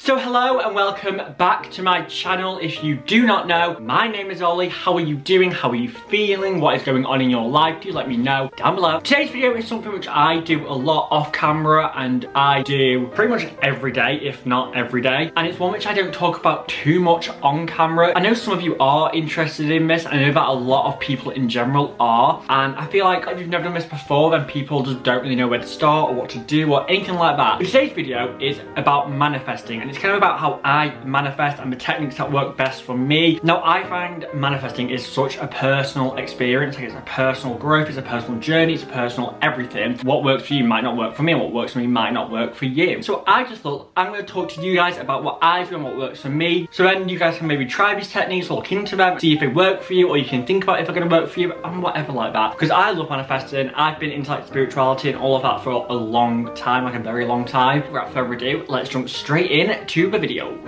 So hello and welcome back to my channel. If you do not know, my name is Ollie. How are you doing? How are you feeling? What is going on in your life? Do let me know down below. Today's video is something which I do a lot off camera and I do pretty much every day, if not every day. And it's one which I don't talk about too much on camera. I know some of you are interested in this. I know that a lot of people in general are. And I feel like if you've never done this before, then people just don't really know where to start or what to do or anything like that. But today's video is about manifesting, and it's kind of about how I manifest and the techniques that work best for me. Now, I find manifesting is such a personal experience. Like, it's a personal growth, it's a personal journey, it's a personal everything. What works for you might not work for me, and what works for me might not work for you. So I just thought I'm going to talk to you guys about what I do and what works for me. So then you guys can maybe try these techniques or look into them, see if they work for you, or you can think about if they're going to work for you and whatever like that. Because I love manifesting. I've been into like spirituality and all of that for a long time, like a very long time. Without further ado, let's jump straight in to the video.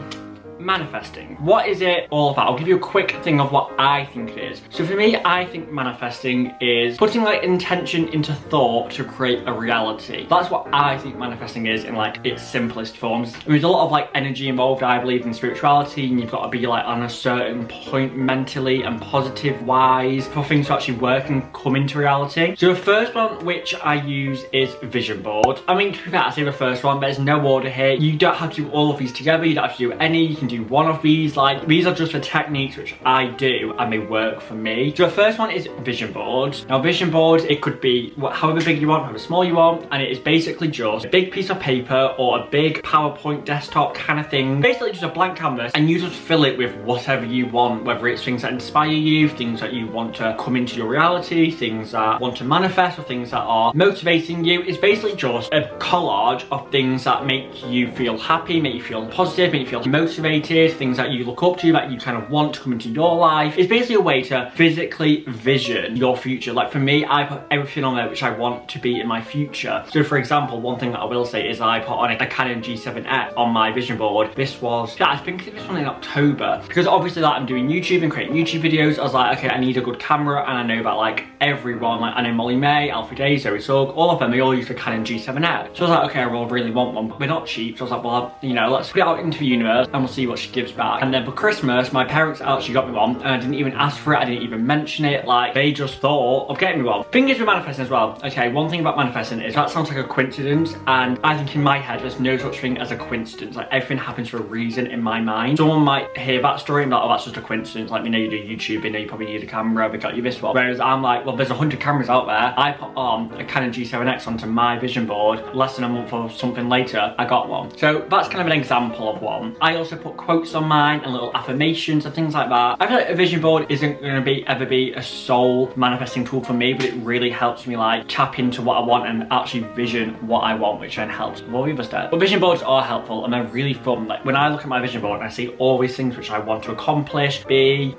Manifesting. What is it all about? I'll give you a quick thing of what I think it is. So for me, I think manifesting is putting like intention into thought to create a reality. That's what I think manifesting is in like its simplest forms. There's a lot of like energy involved, I believe, in spirituality, and you've got to be like on a certain point mentally and positive wise for things to actually work and come into reality. So the first one which I use is vision board. I mean, to be fair, I say the first one, but there's no order here. You don't have to do all of these together. You don't have to do any. You can do one of these. Like, these are just the techniques which I do and they work for me. So the first one is vision boards. Now vision boards, it could be however big you want, however small you want, and it is basically just a big piece of paper or a big PowerPoint desktop kind of thing. Basically just a blank canvas, and you just fill it with whatever you want, whether it's things that inspire you, things that you want to come into your reality, things that want to manifest, or things that are motivating you. It's basically just a collage of things that make you feel happy, make you feel positive, make you feel motivated, things that you look up to, that you kind of want to come into your life. It's basically a way to physically vision your future. Like for me, I put everything on there which I want to be in my future. So for example, one thing that I will say is I put on a Canon G7X on my vision board. This was, yeah, I think this one in October, because obviously like I'm doing YouTube and creating YouTube videos. I was like, okay, I need a good camera, and I know that like everyone, like I know Molly May, Alfie Day, Zoe Sugg, all of them, they all use the Canon G7X. So I was like, okay, I will really want one, but they're not cheap. So I was like, well, you know, let's put it out into the universe and we'll see what she gives back. And then for Christmas, my parents actually got me one, and I didn't even ask for it, I didn't even mention it. Like, they just thought of getting me one. Thing is with manifesting as well, okay, one thing about manifesting is that sounds like a coincidence, and I think in my head there's no such thing as a coincidence. Like, everything happens for a reason in my mind. Someone might hear that story and be like, oh, that's just a coincidence. Like, we know you do YouTube, we know you probably need a camera, we got you this one. Whereas I'm like, well, there's 100 cameras out there. I put on a Canon G7X onto my vision board. Less than a month or something later, I got one. So that's kind of an example of one. I also put quotes on mine and little affirmations and things like that. I feel like a vision board isn't going to ever be a sole manifesting tool for me, but it really helps me like tap into what I want and actually vision what I want, which then helps with all the other stuff. But vision boards are helpful and they're really fun. Like, when I look at my vision board and I see all these things which I want to accomplish,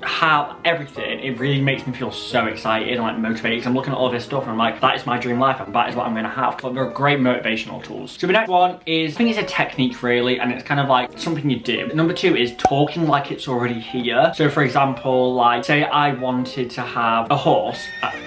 have everything, it really makes me feel so excited and like motivated, because I'm looking at all this stuff and I'm like, that is my dream life and that is what I'm going to have. But they're great motivational tools. So the next one is, I think it's a technique really, and it's kind of like something you do. Number two is talking like it's already here. So for example, like say I wanted to have a horse,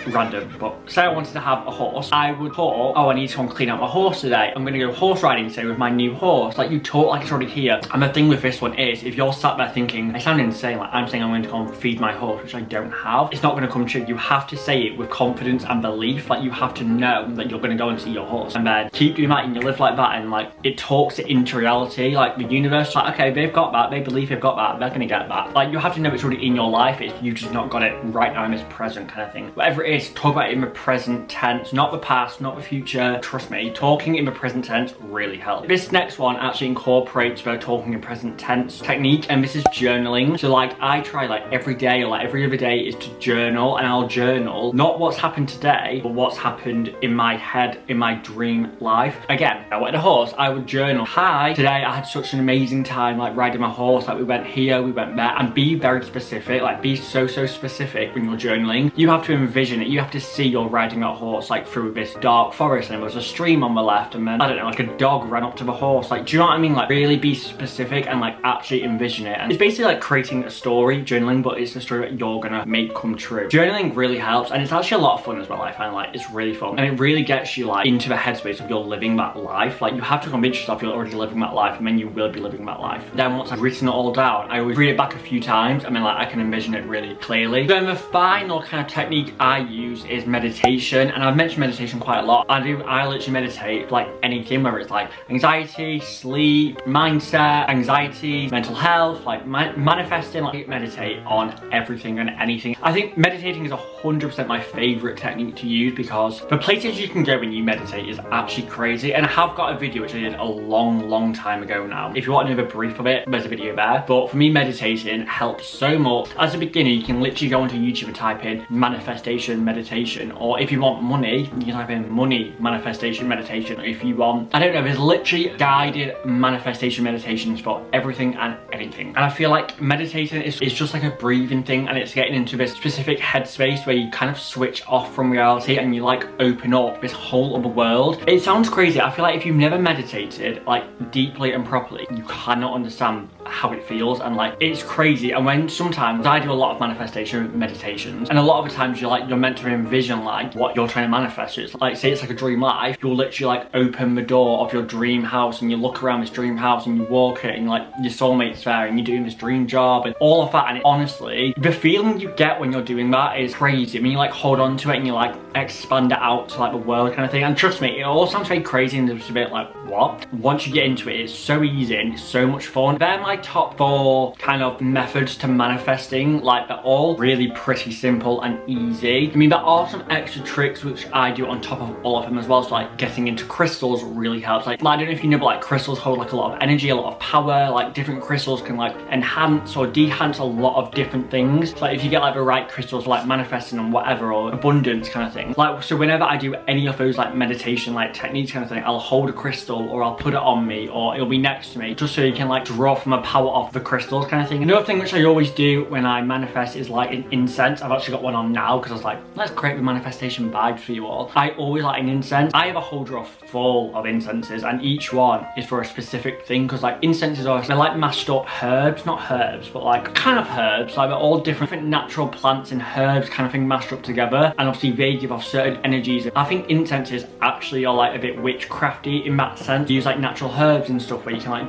random, but say I wanted to have a horse, I would talk, oh, I need to go and clean out my horse today. I'm gonna go horse riding today with my new horse. Like, you talk like it's already here. And the thing with this one is, if you're sat there thinking, I sound insane, like I'm saying I'm going to go and feed my horse, which I don't have, it's not gonna come true. You have to say it with confidence and belief. Like, you have to know that you're gonna go and see your horse, and then keep doing that, and you live like that, and like it talks it into reality. Like the universe, like, okay, they've got that, they believe they've got that, they're gonna get that. Like, you have to know it's already in your life, it's you just not got it right now in this present kind of thing. Whatever it is, talk about it in the present tense, not the past, not the future. Trust me, talking in the present tense really helps. This next one actually incorporates the talking in present tense technique, and this is journaling. So like, I try like every day or like every other day is to journal, and I'll journal not what's happened today, but what's happened in my head, in my dream life. Again, I wanted a horse, I would journal, hi, today I had such an amazing time like riding riding my horse, like we went here, we went there, and be very specific, like be so specific when you're journaling. You have to envision it, you have to see you're riding a horse like through this dark forest and there was a stream on the left and then, I don't know, like a dog ran up to the horse. Like, do you know what I mean? Like really be specific and like actually envision it. And it's basically like creating a story, journaling, but it's a story that you're gonna make come true. Journaling really helps, and it's actually a lot of fun as well. I find like it's really fun and it really gets you like into the headspace of you're living that life. Like you have to convince yourself you're already living that life, and then you will be living that life. Then once I've written it all down, I always read it back a few times and then like I can envision it really clearly. Then the final kind of technique I use is meditation, and I've mentioned meditation quite a lot. I literally meditate like anything, whether it's like anxiety, sleep, mindset, anxiety, mental health, like manifesting. Like meditate on everything and anything. I think meditating is 100% my favorite technique to use because the places you can go when you meditate is actually crazy. And I have got a video which I did a long time ago now. If you want another brief of it, there's a video there. But for me, meditation helps so much. As a beginner, you can literally go onto YouTube and type in manifestation meditation, or if you want money, you can type in money manifestation meditation. Or if you want, I don't know, there's literally guided manifestation meditations for everything and anything. And I feel like meditating is just like a breathing thing, and it's getting into this specific headspace where you kind of switch off from reality and you like open up this whole other world. It sounds crazy. I feel like if you've never meditated like deeply and properly, you cannot understand how it feels, and like it's crazy. And when sometimes I do a lot of manifestation meditations, and a lot of the times you're meant to envision like what you're trying to manifest. It's like, say it's like a dream life, you'll literally like open the door of your dream house and you look around this dream house and you walk it and like your soulmate's there and you're doing this dream job and all of that. And honestly, the feeling you get when you're doing that is crazy. I mean, you like hold on to it and you like expand it out to like the world kind of thing. And trust me, it all sounds very crazy and just a bit like, what? Once you get into it, it's so easy and it's so much fun. They're my top 4 kind of methods to manifesting. Like they're all really pretty simple and easy. I mean, there are some extra tricks which I do on top of all of them as well. So like getting into crystals really helps. Like I don't know if you know, but like crystals hold like a lot of energy, a lot of power. Like different crystals can like enhance or de-hance a lot of different things. So, like if you get like the right crystals for like manifesting and whatever, or abundance kind of thing. Like, so whenever I do any of those like meditation like techniques kind of thing, I'll hold a crystal or I'll put it on me or it'll be next to me, just so you can like draw from the power of the crystals kind of thing. Another thing which I always do when I manifest is like an incense. I've actually got one on now because I was like, let's create the manifestation vibes for you all. I always like an incense. I have a holder full of incenses, and each one is for a specific thing, because like incenses are, they're like mashed up herbs, not herbs, but like kind of herbs. Like they're all different natural plants and herbs kind of thing mashed up together, and obviously they give off certain energies. I think incenses actually are like a bit witchcrafty in that sense. You use like natural herbs and stuff where you can like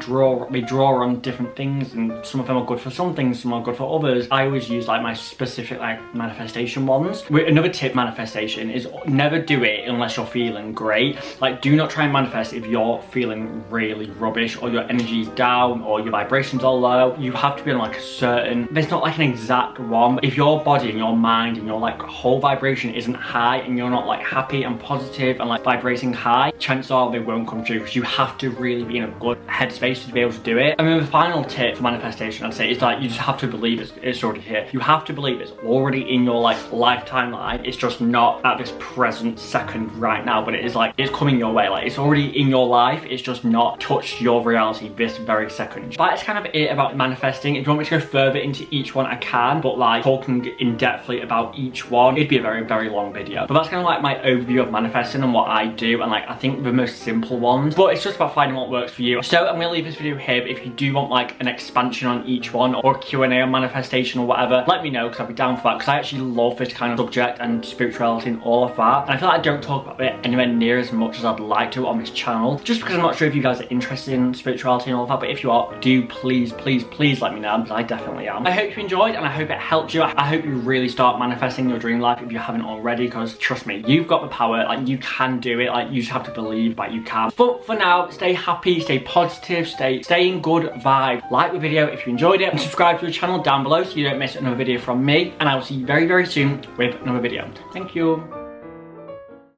they draw on different things, and some of them are good for some things, some are good for others. I always use like my specific like manifestation ones. Another tip manifestation is never do it unless you're feeling great. Like do not try and manifest if you're feeling really rubbish or your energy's down or your vibrations are low. You have to be on like a certain, there's not like an exact one, but if your body and your mind and your like whole vibration isn't high and you're not like happy and positive and like vibrating high, chances are they won't come true, because you have to really be in a good headspace to be able to do it. And then the final tip for manifestation I'd say is like you just have to believe it's already here. You have to believe it's already in your like lifetime line. It's just not at this present second right now, but it is like it's coming your way. Like it's already in your life, it's just not touched your reality this very second. That's kind of it about manifesting. If you want me to go further into each one, I can, but like talking in depthly about each one, it'd be a very long video. But that's kind of like my overview of manifesting and what I do, and like I think the most simple ones, but it's just about finding what works for you. So I'm gonna leave this video here, but if you do want like an expansion on each one or a Q&A on manifestation or whatever, let me know, because I'll be down for that, because I actually love this kind of subject and spirituality and all of that. And I feel like I don't talk about it anywhere near as much as I'd like to on this channel, just because I'm not sure if you guys are interested in spirituality and all of that. But if you are, do please let me know, because I definitely am. I hope you enjoyed, and I hope it helped you. I hope you really start manifesting your dream life if you haven't already, because trust me, you've got the power. Like you can do it. Like you just have to believe that you can. But for now, stay happy, stay positive, stay in good vibe. Like the video if you enjoyed it, and subscribe to the channel down below so you don't miss another video from me. And I will see you very soon with another video. Thank you.